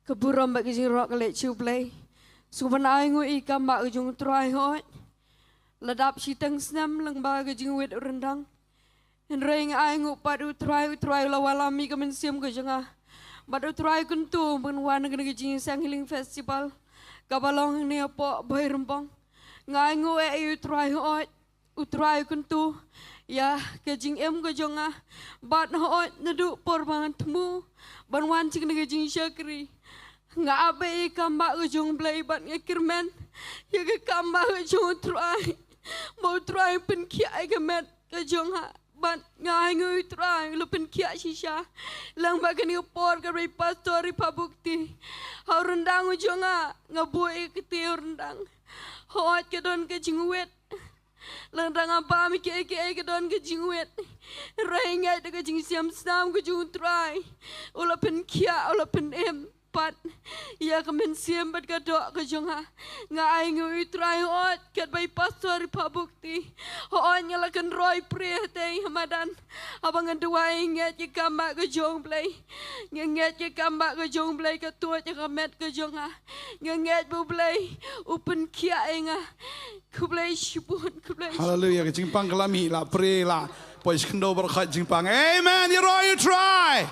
Keburam bagi jing rock lek chiu play. Suban ai ngu ikam ba ujung try hoi. Ladap siteng snam lang ba ke jing wet rendang. Ring ai ngu pad utrai la walami ke mensiam ke janga. Bad utrai kuntu penwan ke jing sang healing festival. Kabalong ni apa boy rempong. Ngai ngu utrai hoi. Utrai kuntu ya ke jing em ke janga. Bad hoi nadu porban temu. Banwan cing ke jing syakri. Nga abe kamba ujung play bat ngekirmen ya ke kamba ujung try mau try pen kia ke met ke jong ha bat ngai ngui try lu pen kia shisha lang ba ke ni por ke ri pastor pabukti ha rendang ujung ha ngabui ke ti rendang hot ke don ke jingwet rendang apa mi ke don ke jingwet rengai de ke jing siam sam ke jung try ula pen kia ula pen em pat ya kemen siam bat kadok ke jonga ngai ngui try ot ket bai pastor pabukti ho nyalakan roy pre te hamadan abang dua inget ke kamba ke jong play nget ke kamba ke jong play ke tua ke met ke jonga nget bu play open kia enga ku play shibun ku play Hallelujah. Jingpang kelami la pre la. Pois kendo berkat jingpang. Amen. You try.